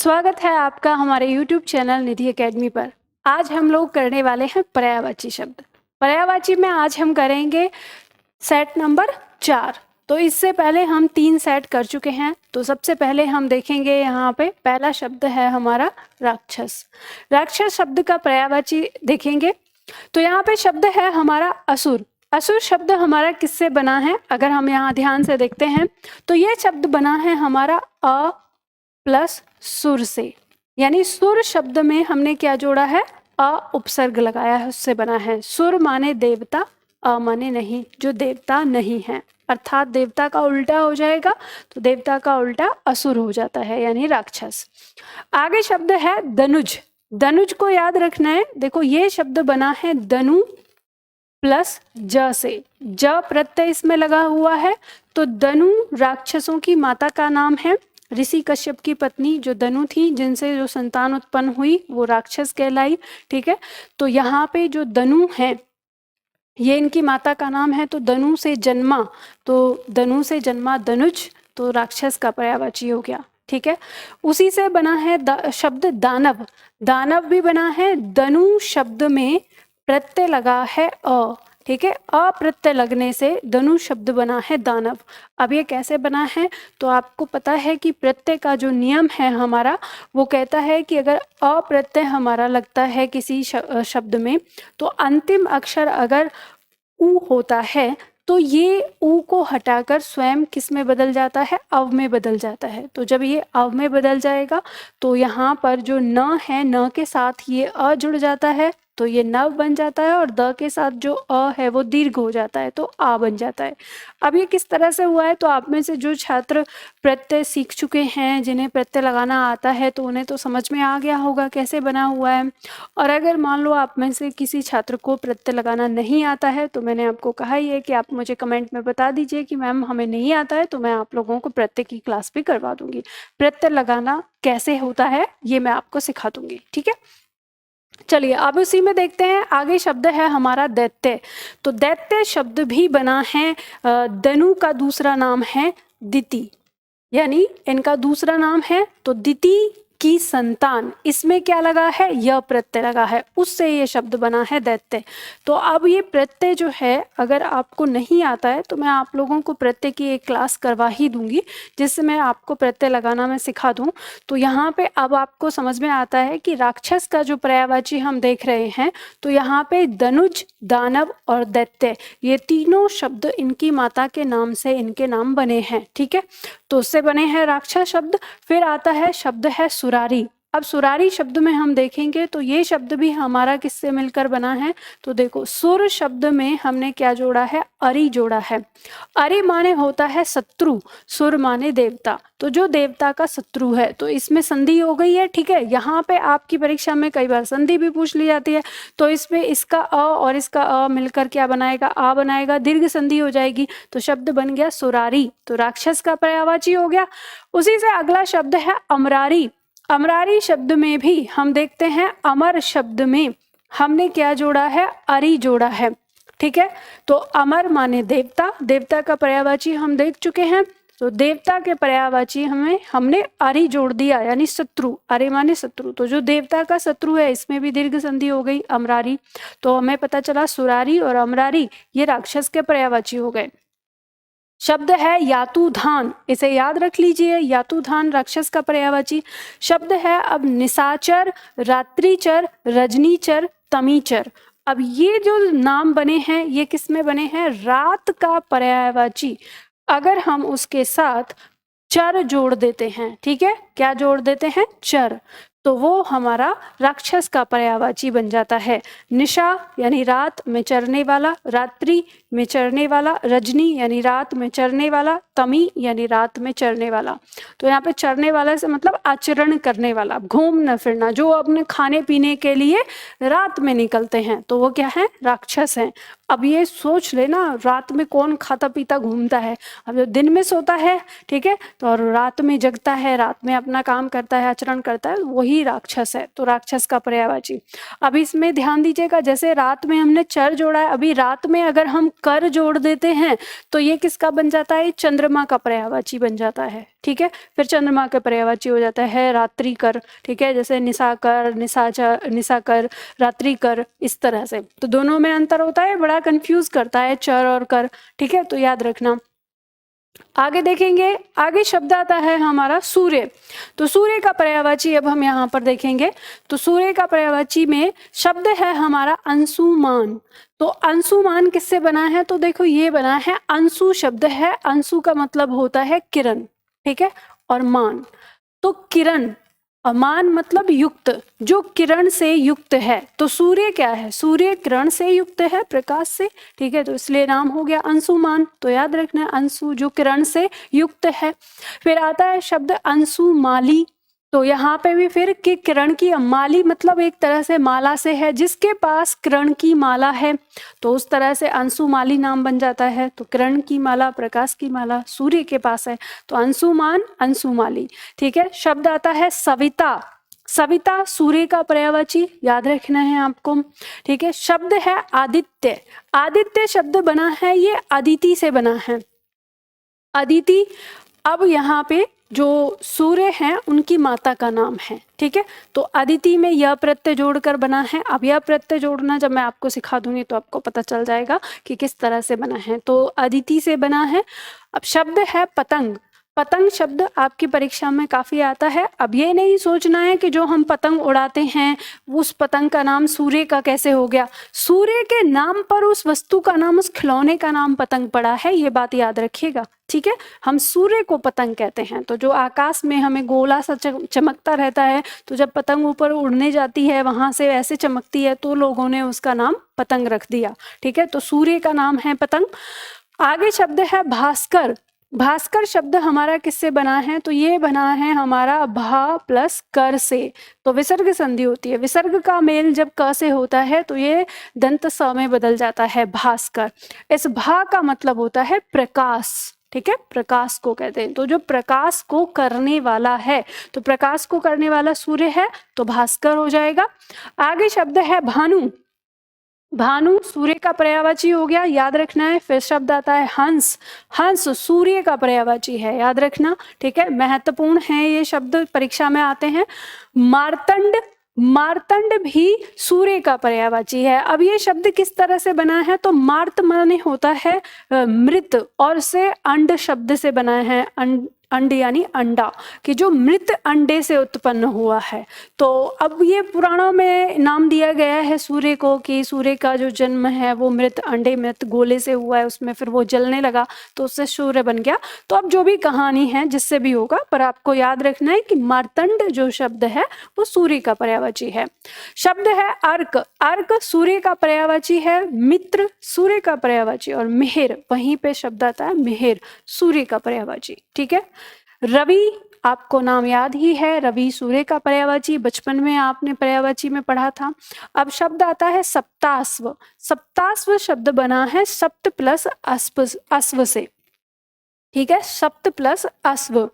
स्वागत है आपका हमारे YouTube चैनल निधि एकेडमी पर। आज हम लोग करने वाले हैं पर्यायवाची शब्द। पर्यायवाची में आज हम करेंगे सेट नंबर 4। तो इससे पहले हम 3 सेट कर चुके हैं। तो सबसे पहले हम देखेंगे यहाँ पे पहला शब्द है हमारा राक्षस। राक्षस शब्द का पर्यायवाची देखेंगे तो यहाँ पे शब्द है हमारा असुर। असुर शब्द हमारा किससे बना है? अगर हम यहाँ ध्यान से देखते हैं तो ये शब्द बना है हमारा अ प्लस सुर से, यानी सुर शब्द में हमने क्या जोड़ा है? अ उपसर्ग लगाया है, उससे बना है। सुर माने देवता, अ माने नहीं, जो देवता नहीं है, अर्थात देवता का उल्टा हो जाएगा। तो देवता का उल्टा असुर हो जाता है, यानी राक्षस। आगे शब्द है दनुज। दनुज को याद रखना है। देखो ये शब्द बना है दनु प्लस ज से, ज प्रत्यय इसमें लगा हुआ है। तो दनु राक्षसों की माता का नाम है। ऋषि कश्यप की पत्नी जो दनु थी, जिनसे जो संतान उत्पन्न हुई, वो राक्षस कहलाई। ठीक है, तो यहाँ पे जो दनु है ये इनकी माता का नाम है। तो दनु से जन्मा, तो दनु से जन्मा दनुज, तो राक्षस का पर्यायवाची हो गया। ठीक है, उसी से बना है शब्द दानव। दानव भी बना है दनु शब्द में प्रत्यय लगा है अ। ठीक है, अप्रत्यय लगने से दनु शब्द बना है दानव। अब ये कैसे बना है? तो आपको पता है कि प्रत्यय का जो नियम है हमारा, वो कहता है कि अगर अप्रत्यय हमारा लगता है किसी शब्द में, तो अंतिम अक्षर अगर उ होता है तो ये उ को हटाकर स्वयं किस में बदल जाता है? अव में बदल जाता है। तो जब ये अव में बदल जाएगा तो यहाँ पर जो न है, न के साथ ये अ जुड़ जाता है, तो ये नव बन जाता है, और द के साथ जो अ है वो दीर्घ हो जाता है, तो आ बन जाता है। अब ये किस तरह से हुआ है? तो आप में से जो छात्र प्रत्यय सीख चुके हैं, जिन्हें प्रत्यय लगाना आता है, तो उन्हें तो समझ में आ गया होगा कैसे बना हुआ है। और अगर मान लो आप में से किसी छात्र को प्रत्यय लगाना नहीं आता है, तो मैंने आपको कहा ही है कि आप मुझे कमेंट में बता दीजिए कि मैम हमें नहीं आता है, तो मैं आप लोगों को प्रत्यय की क्लास भी करवा दूंगी। प्रत्यय लगाना कैसे होता है ये मैं आपको सिखा दूंगी। ठीक है, चलिए अब उसी में देखते हैं। आगे शब्द है हमारा दैत्य। तो दैत्य शब्द भी बना है दनु का दूसरा नाम है दिति, यानी इनका दूसरा नाम है। तो दिति की संतान, इसमें क्या लगा है? यह प्रत्यय लगा है, उससे ये शब्द बना है दैत्य। तो अब ये प्रत्यय जो है, अगर आपको नहीं आता है तो मैं आप लोगों को प्रत्यय की एक क्लास करवा ही दूंगी, जिससे मैं आपको प्रत्यय लगाना मैं सिखा दूं। तो यहाँ पे अब आपको समझ में आता है कि राक्षस का जो पर्यायवाची हम देख रहे हैं, तो यहाँ पे दनुज, दानव और दैत्य, ये तीनों शब्द इनकी माता के नाम से इनके नाम बने हैं। ठीक है, तो उससे बने हैं राक्षस शब्द। फिर आता है शब्द है सुरारी। अब सुरारी शब्द में हम देखेंगे तो ये शब्द भी हमारा किससे मिलकर बना है? तो देखो, सुर शब्द में हमने क्या जोड़ा है? अरि जोड़ा है। अरि माने होता है शत्रु, सुर माने देवता, तो जो देवता का शत्रु है, तो इसमें संधि हो गई है। ठीक है, यहाँ पे आपकी परीक्षा में कई बार संधि भी पूछ ली जाती है। तो इसमें इसका अ और इसका अ मिलकर क्या बनाएगा? आ बनाएगा, दीर्घ संधि हो जाएगी, तो शब्द बन गया सुरारी। तो राक्षस का पर्यायवाची हो गया। उसी से अगला शब्द है अमरारी। अमरारी शब्द में भी हम देखते हैं, अमर शब्द में हमने क्या जोड़ा है? अरि जोड़ा है। ठीक है, तो अमर माने देवता, देवता का पर्यायवाची हम देख चुके हैं। तो देवता के पर्यायवाची हमने अरि जोड़ दिया, यानी शत्रु। अरे माने शत्रु, तो जो देवता का शत्रु है, इसमें भी दीर्घ संधि हो गई, अमरारी। तो हमें पता चला सुरारी और अमरारी ये राक्षस के पर्यायवाची हो गए। शब्द है यातुधान, इसे याद रख लीजिए। यातुधान राक्षस का पर्यायवाची शब्द है। अब निशाचर, रात्रिचर, रजनीचर, तमीचर। अब ये जो नाम बने हैं, ये किस में बने हैं? रात का पर्यायवाची अगर हम उसके साथ चर जोड़ देते हैं, ठीक है, क्या जोड़ देते हैं? चर, तो वो हमारा राक्षस का पर्यायवाची बन जाता है। निशा यानी रात में चरने वाला, रात्रि में चरने वाला, रजनी यानी रात में चरने वाला, तमी यानी रात में चरने वाला। तो यहाँ पे चरने वाला से मतलब आचरण करने वाला, घूमना फिरना, जो अपने खाने पीने के लिए रात में निकलते हैं, तो वो क्या है? राक्षस हैं। अब ये सोच लेना, रात में कौन खाता पीता घूमता है? अब जो दिन में सोता है, ठीक है, तो और रात में जगता है, रात में अपना काम करता है, आचरण करता है, वही ही राक्षस है, तो राक्षस का पर्यायवाची। अब इसमें ध्यान दीजिएगा, जैसे रात में हमने चर जोड़ा है, अभी रात में अगर हम कर जोड़ देते हैं तो ये किसका बन जाता है, चंद्रमा का पर्यायवाची बन जाता है। ठीक है, फिर चंद्रमा का पर्यायवाची हो जाता है रात्रि कर। ठीक है, जैसे निशाकर, निशाकर, रात्रि कर, इस तरह से। तो दोनों में अंतर होता है, बड़ा कंफ्यूज करता है चर और कर। ठीक है, तो याद रखना। आगे देखेंगे, आगे शब्द आता है हमारा सूर्य। तो सूर्य का पर्यायवाची अब हम यहाँ पर देखेंगे। तो सूर्य का पर्यायवाची में शब्द है हमारा अंशुमान। तो अंशुमान किससे बना है, तो देखो ये बना है, अंशु शब्द है, अंशु का मतलब होता है किरण। ठीक है, और मान, तो किरण, अमान मतलब युक्त, जो किरण से युक्त है। तो सूर्य क्या है, सूर्य किरण से युक्त है, प्रकाश से। ठीक है, तो इसलिए नाम हो गया अंशुमान। तो याद रखना, अंशु जो किरण से युक्त है। फिर आता है शब्द अंशुमाली। तो यहाँ पे भी फिर कि किरण की, माली मतलब एक तरह से माला से है, जिसके पास किरण की माला है, तो उस तरह से अंशुमाली नाम बन जाता है। तो किरण की माला, प्रकाश की माला सूर्य के पास है, तो अंशुमान, अंशुमाली। ठीक है, शब्द आता है सविता। सविता सूर्य का पर्यायवाची, याद रखना है आपको। ठीक है, शब्द है आदित्य। आदित्य शब्द बना है, ये अदिति से बना है, अदिति। अब यहाँ पे जो सूर्य हैं उनकी माता का नाम है। ठीक है, तो अदिति में यह प्रत्यय जोड़कर बना है। अब यह प्रत्यय जोड़ना जब मैं आपको सिखा दूंगी तो आपको पता चल जाएगा कि किस तरह से बना है। तो अदिति से बना है। अब शब्द है पतंग। पतंग शब्द आपकी परीक्षा में काफी आता है। अब ये नहीं सोचना है कि जो हम पतंग उड़ाते हैं उस पतंग का नाम सूर्य का कैसे हो गया। सूर्य के नाम पर उस वस्तु का नाम, उस खिलौने का नाम पतंग पड़ा है, ये बात याद रखिएगा। ठीक है, हम सूर्य को पतंग कहते हैं। तो जो आकाश में हमें गोला सा चमकता रहता है, तो जब पतंग ऊपर उड़ने जाती है वहां से ऐसे चमकती है, तो लोगों ने उसका नाम पतंग रख दिया। ठीक है, तो सूर्य का नाम है पतंग। आगे शब्द है भास्कर। भास्कर शब्द हमारा किससे बना है, तो ये बना है हमारा भा प्लस कर से। तो विसर्ग संधि होती है, विसर्ग का मेल जब क से होता है तो ये दंत स में बदल जाता है, भास्कर। इस भा का मतलब होता है प्रकाश। ठीक है, प्रकाश को कहते हैं। तो जो प्रकाश को करने वाला है, तो प्रकाश को करने वाला सूर्य है, तो भास्कर हो जाएगा। आगे शब्द है भानु। भानु सूर्य का पर्यायवाची हो गया, याद रखना है। फिर शब्द आता है हंस। हंस सूर्य का पर्यायवाची है, याद रखना। ठीक है, महत्वपूर्ण है ये शब्द, परीक्षा में आते हैं। मार्तंड। मार्तंड भी सूर्य का पर्यायवाची है। अब ये शब्द किस तरह से बना है, तो मार्त माने होता है मृत, और से अंड शब्द से बना है। अंड यानी अंडा, कि जो मृत अंडे से उत्पन्न हुआ है। तो अब ये पुराणों में नाम दिया गया है सूर्य को, कि सूर्य का जो जन्म है वो मृत अंडे, मृत गोले से हुआ है, उसमें फिर वो जलने लगा तो उससे सूर्य बन गया। तो अब जो भी कहानी है जिससे भी होगा, पर आपको याद रखना है कि मार्तंड जो शब्द है वो सूर्य का पर्यायवाची है। शब्द है अर्क। अर्क सूर्य का पर्यायवाची है। मित्र सूर्य का पर्यायवाची, और मिहिर, वहीं पे शब्द आता है मिहिर, सूर्य का पर्यायवाची। ठीक है, रवि आपको नाम याद ही है, रवि सूर्य का पर्यायवाची, बचपन में आपने पर्यायवाची में पढ़ा था। अब शब्द आता है सप्ताश्व। सप्ताश्व शब्द बना है सप्त प्लस अश्व से। ठीक है, सप्त प्लस अश्व।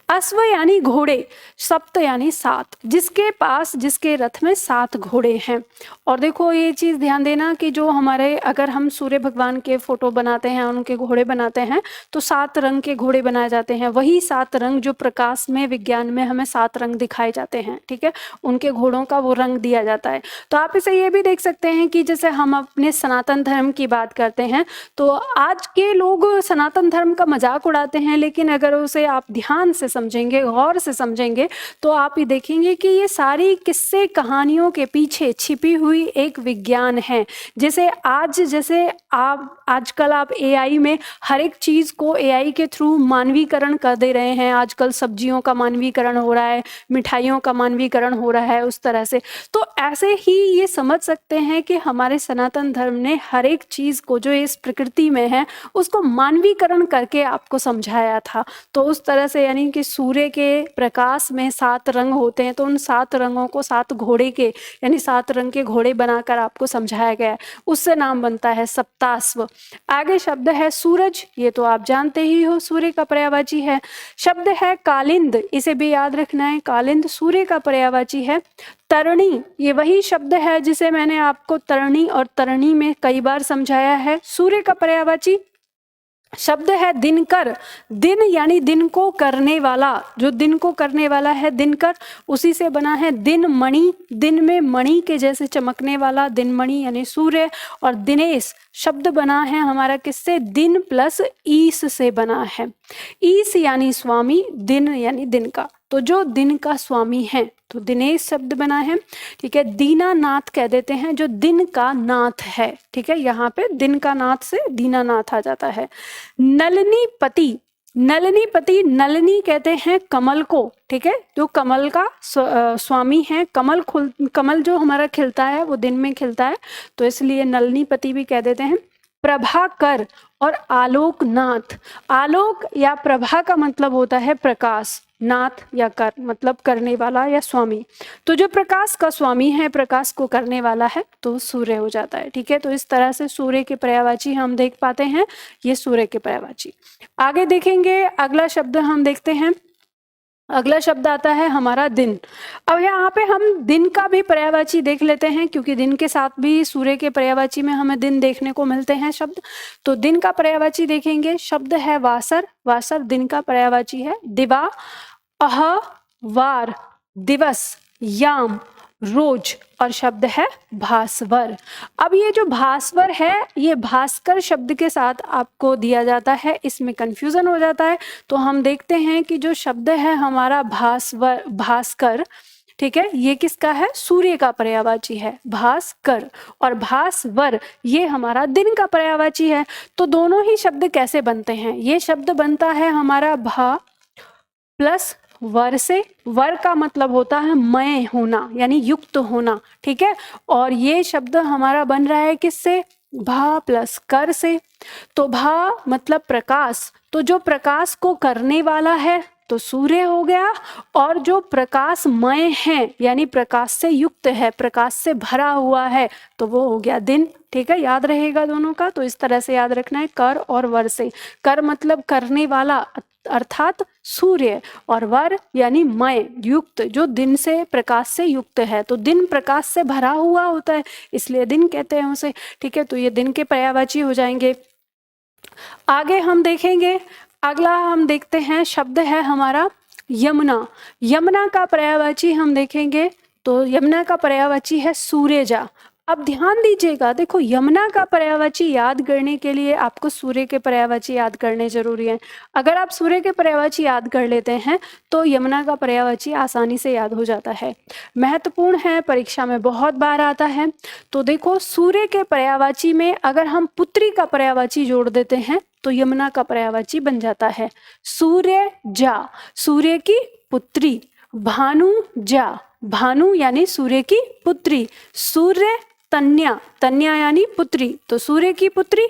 अश्व यानी घोड़े, सप्त यानी सात, जिसके पास, जिसके रथ में 7 घोड़े हैं। और देखो ये चीज ध्यान देना कि जो हमारे, अगर हम सूर्य भगवान के फोटो बनाते हैं, उनके घोड़े बनाते हैं, तो 7 रंग के घोड़े बनाए जाते हैं। वही 7 रंग जो प्रकाश में, विज्ञान में हमें 7 रंग दिखाए जाते हैं। ठीक है, उनके घोड़ों का वो रंग दिया जाता है। तो आप इसे ये भी देख सकते हैं कि जैसे हम अपने सनातन धर्म की बात करते हैं, तो आज के लोग सनातन धर्म का मजाक उड़ाते हैं, लेकिन अगर उसे आप ध्यान से समझेंगे, गौर से समझेंगे, तो आप ये देखेंगे कि ये सारी किस्से कहानियों के पीछे छिपी हुई एक विज्ञान है। जैसे आजकल आप एआई में हर एक चीज को एआई के थ्रू मानवीकरण कर दे रहे हैं। आजकल सब्जियों का मानवीकरण हो रहा है, मिठाइयों का मानवीकरण हो रहा है, उस तरह से। तो ऐसे ही ये समझ सकते हैं कि हमारे सनातन धर्म ने हर एक चीज को जो इस प्रकृति में है उसको मानवीकरण करके आप आपको समझाया था। तो उस तरह से यानी कि सूर्य के प्रकाश में 7 रंग होते हैं, तो उन 7 रंगों को 7 घोड़े के यानी 7 रंग के घोड़े बनाकर आपको समझाया गया है, उससे नाम बनता है सप्ताश्व। आगे शब्द है सूरज, ये तो आप जानते ही हो सूर्य का पर्यायवाची है। शब्द है कालिंद, इसे भी याद रखना है, कालिंद सूर्य का पर्यायवाची है। तरणी, ये वही शब्द है जिसे मैंने आपको तरणी और तरणी में कई बार समझाया है, सूर्य का पर्यायवाची। शब्द है दिनकर, दिन यानी दिन को करने वाला, जो दिन को करने वाला है दिनकर, उसी से बना है दिन मणि, दिन में मणि के जैसे चमकने वाला दिन मणि यानी सूर्य। और दिनेश शब्द बना है हमारा किससे, दिन प्लस ईस से बना है, ईस यानी स्वामी, दिन यानी दिन का, तो जो दिन का स्वामी है तो दिनेश शब्द बना है। ठीक है, दीनानाथ कह देते हैं जो दिन का नाथ है। ठीक है, यहाँ पे दिन का नाथ से दीनानाथ आ जाता है। नलिनीपति, नलिनीपति, नलिनी कहते हैं कमल को। ठीक है, जो कमल का स्वामी है, कमल जो हमारा खिलता है वो दिन में खिलता है, तो इसलिए नलिनीपति भी कह देते हैं। प्रभाकर और आलोकनाथ, आलोक या प्रभा का मतलब होता है प्रकाश, नाथ या कर मतलब करने वाला या स्वामी, तो जो प्रकाश का स्वामी है, प्रकाश को करने वाला है, तो सूर्य हो जाता है। ठीक है, तो इस तरह से सूर्य के पर्यायवाची हम देख पाते हैं, ये सूर्य के पर्यायवाची। आगे देखेंगे, अगला शब्द हम देखते हैं, अगला शब्द आता है हमारा दिन। अब यहाँ पे हम दिन का भी पर्यायवाची देख लेते हैं, क्योंकि दिन के साथ भी सूर्य के पर्यायवाची में हमें दिन देखने को मिलते हैं शब्द। तो दिन का पर्यायवाची देखेंगे, शब्द है वासर, वासर दिन का पर्यायवाची है। दिवा, अह, वार, दिवस, याम, रोज, और शब्द है भास्वर। अब ये जो भास्वर है, ये भास्कर शब्द के साथ आपको दिया जाता है, इसमें कंफ्यूजन हो जाता है। तो हम देखते हैं कि जो शब्द है हमारा भास्वर, भास्कर, ठीक है, ये किसका है, सूर्य का पर्यायवाची है भास्कर, और भास्वर ये हमारा दिन का पर्यायवाची है। तो दोनों ही शब्द कैसे बनते हैं, ये शब्द बनता है हमारा भा प्लस वर से, वर का मतलब होता है मय होना यानी युक्त होना। ठीक है, और ये शब्द हमारा बन रहा है किससे, भा प्लस कर से। तो भा मतलब प्रकाश, तो जो प्रकाश को करने वाला है तो सूर्य हो गया, और जो प्रकाशमय है यानी प्रकाश से युक्त है, प्रकाश से भरा हुआ है, तो वो हो गया दिन। ठीक है, याद रहेगा दोनों का, तो इस तरह से याद रखना है, कर और वर से। कर मतलब करने वाला अर्थात सूर्य, और वर यानी मय युक्त, जो दिन से प्रकाश से युक्त है, तो दिन प्रकाश से भरा हुआ होता है, इसलिए दिन कहते हैं उसे। ठीक है, तो ये दिन के पर्यायवाची हो जाएंगे। आगे हम देखेंगे, अगला हम देखते हैं, शब्द है हमारा यमुना। यमुना का पर्यायवाची हम देखेंगे, तो यमुना का पर्यायवाची है सूर्यजा। अब ध्यान दीजिएगा, देखो यमुना का पर्यायवाची याद करने के लिए आपको सूर्य के पर्यायवाची याद करने जरूरी है। अगर आप सूर्य के पर्यायवाची याद कर लेते हैं तो यमुना का पर्यायवाची आसानी से याद हो जाता है। महत्वपूर्ण है, परीक्षा में बहुत बार आता है। तो देखो सूर्य के पर्यायवाची में अगर हम पुत्री का पर्यायवाची जोड़ देते हैं तो यमुना का पर्यायवाची बन जाता है सूर्य जा, सूर्य की पुत्री। भानु जा, भानु यानी सूर्य की पुत्री। सूर्य तन्या, तन्या यानी पुत्री, तो सूर्य की पुत्री।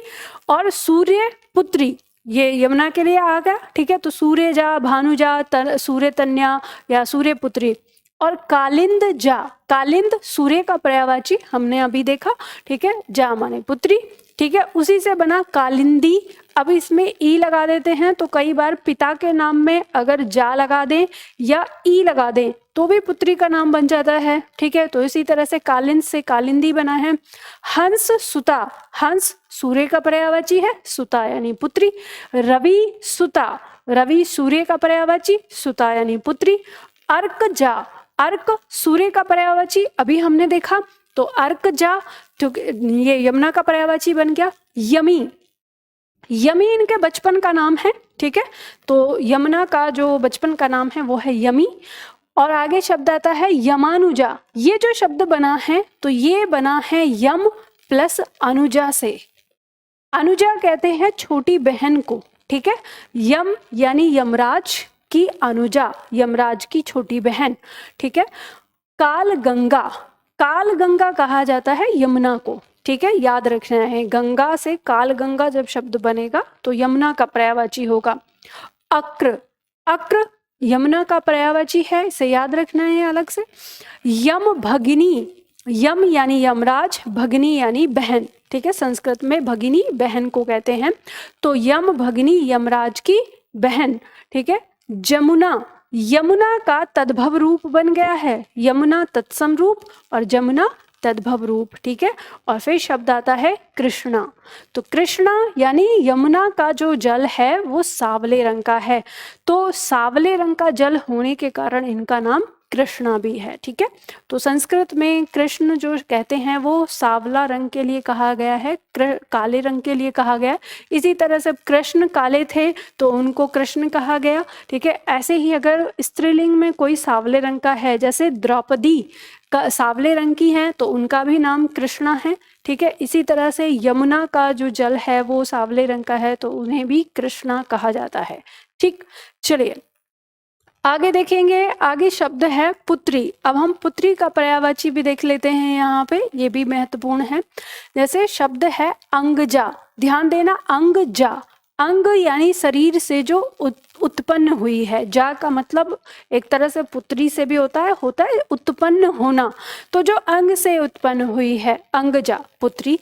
और सूर्य पुत्री ये यमुना के लिए आ गया। ठीक है, तो सूर्य जा, भानु जा, सूर्य तन्या या सूर्य पुत्री। और कालिंद जा, कालिंद सूर्य का पर्यायवाची हमने अभी देखा। ठीक है, जा माने पुत्री। ठीक है, उसी से बना कालिंदी। अब इसमें ई लगा देते हैं, तो कई बार पिता के नाम में अगर जा लगा दें या ई लगा दें तो भी पुत्री का नाम बन जाता है। ठीक है, तो इसी तरह से कालिंद से कालिंदी बना है। हंस सुता, हंस सूर्य का पर्यायवाची है, सुता यानी पुत्री। रवि सुता, रवि सूर्य का पर्यायवाची, सुता यानी पुत्री। अर्क जा, अर्क सूर्य का पर्यायवाची अभी हमने देखा, तो अर्क जा, तो ये यमुना का पर्यायवाची बन गया। यमी, यमी इनके बचपन का नाम है। ठीक है, तो यमुना का जो बचपन का नाम है वो है यमी। और आगे शब्द आता है यमानुजा। ये जो शब्द बना है तो ये बना है यम प्लस अनुजा से। अनुजा कहते हैं छोटी बहन को। ठीक है, यम यानी यमराज की अनुजा, यमराज की छोटी बहन। ठीक है, काल गंगा, काल गंगा कहा जाता है यमुना को। ठीक है, याद रखना है। गंगा से काल गंगा जब शब्द बनेगा तो यमुना का पर्यायवाची होगा। अक्र, अक्र यमुना का पर्यायवाची है, इसे याद रखना है अलग से। यम भगिनी, यम यानी यमराज, भगिनी यानी बहन, ठीक है, संस्कृत में भगिनी बहन को कहते हैं, तो यम भगिनी यमराज की बहन, ठीक है। जमुना, यमुना का तद्भव रूप बन गया है, यमुना तत्सम रूप और जमुना तद्भव रूप, ठीक है। और फिर शब्द आता है कृष्णा, तो कृष्णा यानी यमुना का जो जल है वो सावले रंग का है, तो सावले रंग का जल होने के कारण इनका नाम कृष्णा भी है, ठीक है। तो संस्कृत में कृष्ण जो कहते हैं वो सावला रंग के लिए कहा गया है, काले रंग के लिए कहा गया। इसी तरह से कृष्ण काले थे तो उनको कृष्ण कहा गया, ठीक है। ऐसे ही अगर स्त्रीलिंग में कोई सावले रंग का है, जैसे द्रौपदी का सावले रंग की है तो उनका भी नाम कृष्णा है, ठीक है। इसी तरह से यमुना का जो जल है वो सावले रंग का है तो उन्हें भी कृष्णा कहा जाता है, ठीक। चलिए आगे देखेंगे, आगे शब्द है पुत्री। अब हम पुत्री का पर्यायवाची भी देख लेते हैं यहाँ पे, ये भी महत्वपूर्ण है। जैसे शब्द है अंगजा, ध्यान देना, अंगजा, अंग यानी शरीर से जो उत्पन्न हुई है, जा का मतलब एक तरह से पुत्री से भी होता है उत्पन्न होना, तो जो अंग से उत्पन्न हुई है अंगजा पुत्री।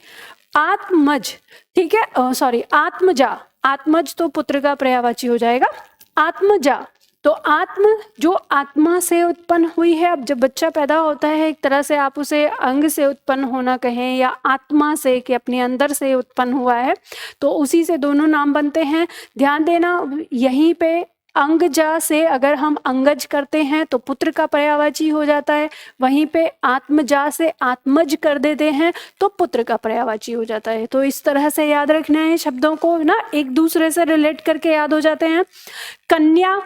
आत्मज, ठीक है, सॉरी आत्मजा, आत्मज तो पुत्र का पर्यायवाची हो जाएगा। आत्मजा तो आत्म जो आत्मा से उत्पन्न हुई है, अब जब बच्चा पैदा होता है एक तरह से आप उसे अंग से उत्पन्न होना कहें या आत्मा से कि अपने अंदर से उत्पन्न हुआ है, तो उसी से दोनों नाम बनते हैं। ध्यान देना यहीं पे अंगजा से अगर हम अंगज करते हैं तो पुत्र का पर्यायवाची हो जाता है, वहीं पे आत्मजा से आत्मज कर देते हैं तो पुत्र का पर्यायवाची हो जाता है। तो इस तरह से याद रखना है, शब्दों को ना एक दूसरे से रिलेट करके याद हो जाते हैं। कन्या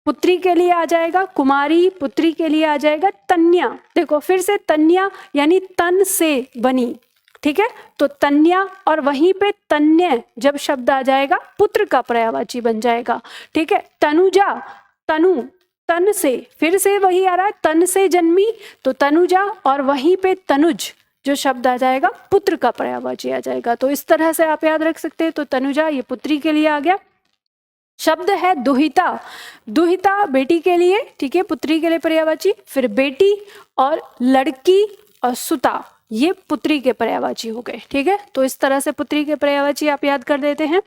पुत्री के लिए आ जाएगा, कुमारी पुत्री के लिए आ जाएगा तन्या। देखो फिर से तन्या यानी तन से बनी, ठीक है, तो तन्या और वहीं पे तन्य जब शब्द आ जाएगा पुत्र का पर्यायवाची बन जाएगा, ठीक है। तनुजा, तनु तन से, फिर से वही आ रहा है, तन से जन्मी तो तनुजा और वहीं पे तनुज जो शब्द आ जाएगा पुत्र का पर्यायवाची आ जाएगा। तो इस तरह से आप याद रख सकते हैं। तो तनुजा ये पुत्री के लिए आ गया। शब्द है दुहिता, दुहिता बेटी के लिए, ठीक है, पुत्री के लिए पर्यायवाची। फिर बेटी और लड़की और सुता ये पुत्री के पर्यायवाची हो गए, ठीक है। तो इस तरह से पुत्री के पर्यायवाची आप याद कर देते हैं।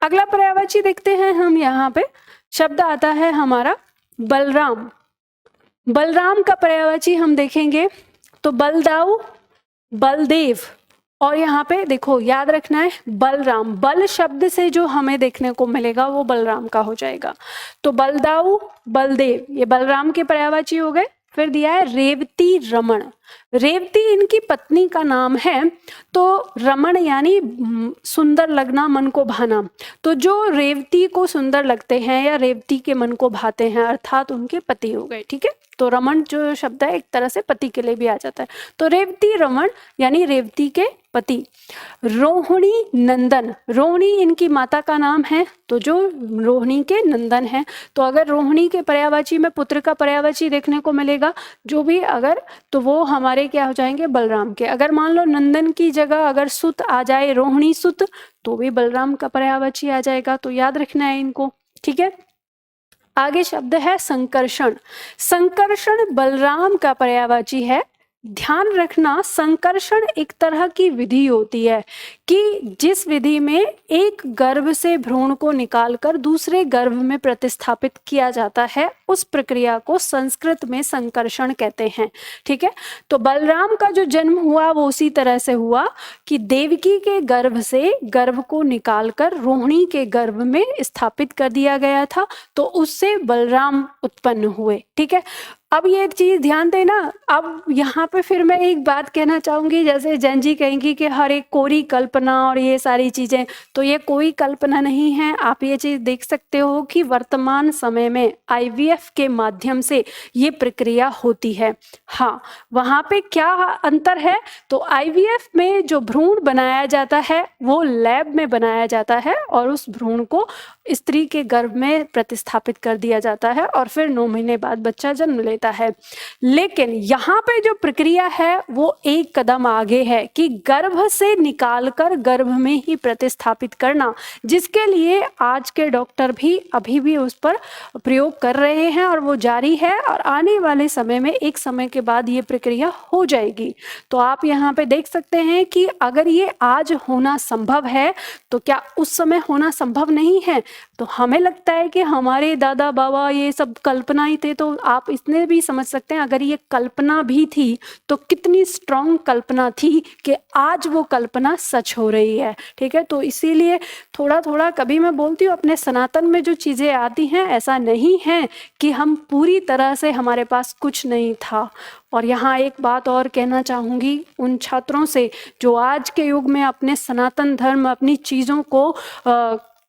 अगला पर्यायवाची देखते हैं हम, यहाँ पे शब्द आता है हमारा बलराम। बलराम का पर्यायवाची हम देखेंगे तो बलदाऊ, बलदेव, और यहाँ पे देखो याद रखना है बलराम, बल शब्द से जो हमें देखने को मिलेगा वो बलराम का हो जाएगा। तो बलदाऊ, बलदेव ये बलराम के पर्यायवाची हो गए। फिर दिया है रेवती रमण, रेवती इनकी पत्नी का नाम है, तो रमण यानी सुंदर लगना, मन को भाना, तो जो रेवती को सुंदर लगते हैं या रेवती के मन को भाते हैं अर्थात उनके पति हो गए, ठीक है। तो रमण जो शब्द है एक तरह से पति के लिए भी आ जाता है। तो रेवती रमण यानी रेवती के पति। रोहिणी नंदन, रोहिणी इनकी माता का नाम है, तो जो रोहिणी के नंदन है, तो अगर रोहिणी के पर्यायवाची में पुत्र का पर्यायवाची देखने को मिलेगा जो भी अगर, तो वो हमारे क्या हो जाएंगे बलराम के। अगर मान लो नंदन की जगह अगर सुत आ जाए, रोहिणी सुत, तो भी बलराम का पर्यायवाची आ जाएगा। तो याद रखना है इनको, ठीक है। आगे शब्द है संकर्षण, संकर्षण बलराम का पर्यायवाची है। ध्यान रखना संकर्षण एक तरह की विधि होती है कि जिस विधि में एक गर्भ से भ्रूण को निकालकर दूसरे गर्भ में प्रतिस्थापित किया जाता है, उस प्रक्रिया को संस्कृत में संकर्षण कहते हैं, ठीक है। तो बलराम का जो जन्म हुआ वो उसी तरह से हुआ कि देवकी के गर्भ से गर्भ को निकालकर रोहिणी के गर्भ में स्थापित कर दिया गया था, तो उससे बलराम उत्पन्न हुए, ठीक है। अब ये चीज ध्यान देना। अब यहाँ पे फिर मैं एक बात कहना चाहूंगी, जैसे जैन जी कहेंगी कि हर एक कोरी कल्पना और ये सारी चीजें, तो ये कोई कल्पना नहीं है। आप ये चीज देख सकते हो कि वर्तमान समय में IVF के माध्यम से ये प्रक्रिया होती है। हाँ, वहाँ पे क्या अंतर है, तो IVF में जो भ्रूण बनाया जाता है वो लैब में बनाया जाता है और उस भ्रूण को स्त्री के गर्भ में प्रतिस्थापित कर दिया जाता है और फिर 9 महीने बाद बच्चा जन्म ले लेता है। लेकिन यहाँ पे जो प्रक्रिया है वो एक कदम आगे है कि गर्भ से निकालकर गर्भ में ही प्रतिस्थापित करना, जिसके लिए आज के डॉक्टर भी अभी भी उस पर प्रयोग कर रहे हैं और वो जारी है, और आने वाले समय में एक समय के बाद ये प्रक्रिया हो जाएगी। तो आप यहाँ पे देख सकते हैं कि अगर ये आज होना संभव है तो क्या उस समय होना संभव नहीं है? तो हमें लगता है कि हमारे दादा बाबा ये सब कल्पना ही थे, तो आप इसने भी समझ सकते हैं अगर ये कल्पना भी थी तो कितनी स्ट्रॉन्ग कल्पना थी कि आज वो कल्पना सच हो रही है। ठीक है, तो इसीलिए थोड़ा थोड़ा कभी मैं बोलती हूँ अपने सनातन में जो चीज़ें आती हैं, ऐसा नहीं है कि हम पूरी तरह से हमारे पास कुछ नहीं था। और यहाँ एक बात और कहना चाहूँगी उन छात्रों से जो आज के युग में अपने सनातन धर्म, अपनी चीज़ों को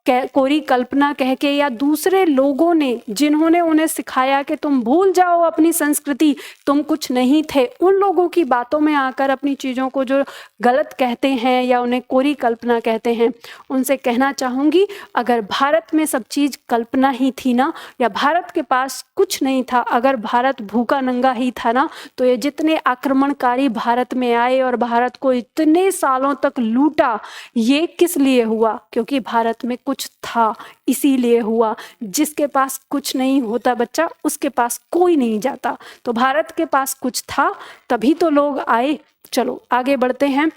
कोरी कल्पना कह के, या दूसरे लोगों ने जिन्होंने उन्हें सिखाया कि तुम भूल जाओ अपनी संस्कृति, तुम कुछ नहीं थे, उन लोगों की बातों में आकर अपनी चीज़ों को जो गलत कहते हैं या उन्हें कोरी कल्पना कहते हैं, उनसे कहना चाहूँगी अगर भारत में सब चीज़ कल्पना ही थी ना, या भारत के पास कुछ नहीं था, अगर भारत भूखा नंगा ही था ना, तो ये जितने आक्रमणकारी भारत में आए और भारत को इतने सालों तक लूटा, ये किस लिए हुआ? क्योंकि भारत में कुछ था, इसीलिए हुआ। जिसके पास कुछ नहीं होता बच्चा, उसके पास कोई नहीं जाता। तो भारत के पास कुछ था तभी तो लोग आए। चलो आगे बढ़ते हैं।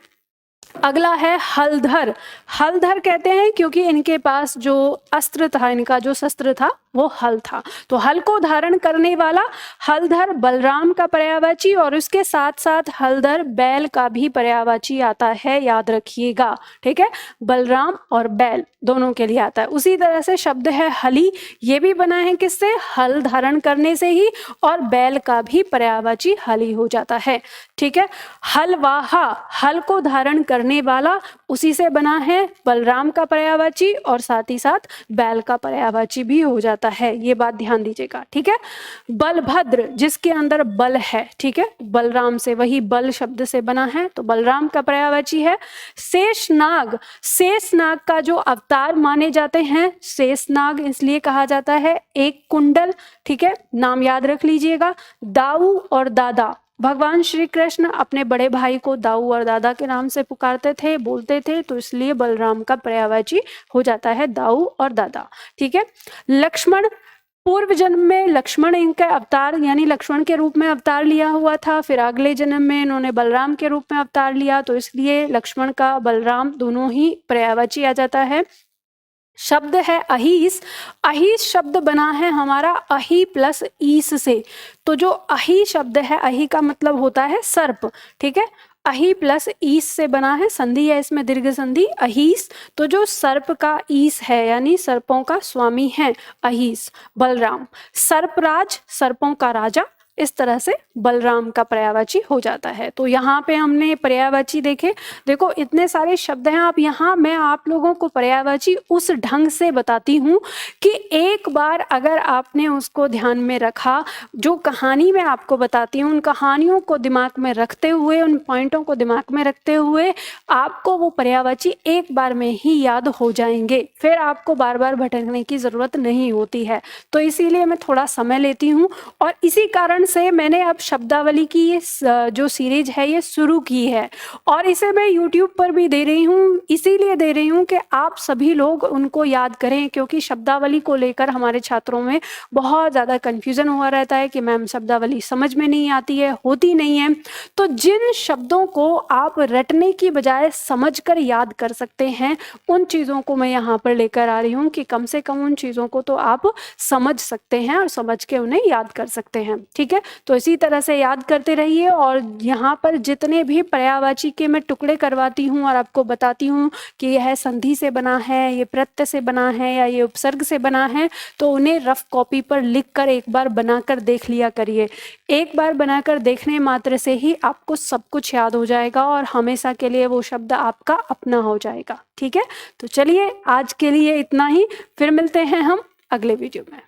अगला है हलधर। हलधर कहते हैं क्योंकि इनके पास जो अस्त्र था, इनका जो शस्त्र था वो हल था। तो हल को धारण करने वाला हलधर बलराम का पर्यायवाची, और उसके साथ साथ हलधर बैल का भी पर्यायवाची आता है, याद रखिएगा। ठीक है, बलराम और बैल दोनों के लिए आता है। उसी तरह से शब्द है हली, ये भी बना है किससे? हल धारण करने से ही, और बैल का भी पर्यायवाची हली हो जाता है। ठीक है, हलवाहा, हल को धारण करने वाला, उसी से बना है बलराम का पर्यायवाची, और साथ ही साथ बैल का पर्यायवाची भी हो जाता है। ये बात ध्यान दीजिएगा। ठीक है, बलभद्र, जिसके अंदर बल है। ठीक है, बलराम से, वही बल शब्द से बना है, तो बलराम का पर्यायवाची है। शेषनाग, शेषनाग का जो अवतार माने जाते हैं, शेषनाग इसलिए कहा जाता है एक कुंडल। ठीक है, नाम याद रख लीजिएगा। दाऊ और दादा, भगवान श्री कृष्ण अपने बड़े भाई को दाऊ और दादा के नाम से पुकारते थे, बोलते थे, तो इसलिए बलराम का पर्यायवाची हो जाता है दाऊ और दादा। ठीक है, लक्ष्मण, पूर्व जन्म में लक्ष्मण इनका अवतार यानी लक्ष्मण के रूप में अवतार लिया हुआ था, फिर अगले जन्म में इन्होंने बलराम के रूप में अवतार लिया, तो इसलिए लक्ष्मण का बलराम दोनों ही पर्यायवाची आ जाता है। शब्द है अहीस। अहीस शब्द बना है हमारा अही प्लस ईस से। तो जो अही शब्द है, अही का मतलब होता है सर्प। ठीक है, अही प्लस ईस से बना है, संधि है इसमें, दीर्घ संधि, अहीस। तो जो सर्प का ईस है यानी सर्पों का स्वामी है, अहीस बलराम। सर्पराज, सर्पों का राजा, इस तरह से बलराम का पर्यायवाची हो जाता है। तो यहाँ पे हमने पर्यायवाची देखे। देखो इतने सारे शब्द हैं, आप यहाँ मैं आप लोगों को पर्यायवाची उस ढंग से बताती हूँ कि एक बार अगर आपने उसको ध्यान में रखा, जो कहानी मैं आपको बताती हूँ उन कहानियों को दिमाग में रखते हुए, उन पॉइंटों को दिमाग में रखते हुए आपको वो पर्यायवाची एक बार में ही याद हो जाएंगे, फिर आपको बार बार भटकने की ज़रूरत नहीं होती है। तो इसीलिए मैं थोड़ा समय लेती हूँ, और इसी कारण से मैंने अब शब्दावली की ये जो सीरीज है ये शुरू की है, और इसे मैं YouTube पर भी दे रही हूँ। इसीलिए दे रही हूँ कि आप सभी लोग उनको याद करें, क्योंकि शब्दावली को लेकर हमारे छात्रों में बहुत ज़्यादा कन्फ्यूज़न हुआ रहता है कि मैम शब्दावली समझ में नहीं आती है, होती नहीं है। तो जिन शब्दों को आप रटने की बजाय समझकर याद कर सकते हैं, उन चीज़ों को मैं यहाँ पर लेकर आ रही हूँ कि कम से कम उन चीज़ों को तो आप समझ सकते हैं और समझ के उन्हें याद कर सकते हैं। ठीक है, तो इसी तरह से याद करते रहिए। और यहाँ पर जितने भी पर्यायवाची के मैं टुकड़े करवाती हूँ और आपको बताती हूँ कि यह संधि से बना है, ये प्रत्यय से बना है, या ये उपसर्ग से बना है, तो उन्हें रफ कॉपी पर लिखकर एक बार बनाकर देख लिया करिए। एक बार बनाकर देखने मात्र से ही आपको सब कुछ याद हो जाएगा और हमेशा के लिए वो शब्द आपका अपना हो जाएगा। ठीक है, तो चलिए आज के लिए इतना ही, फिर मिलते हैं हम अगले वीडियो में।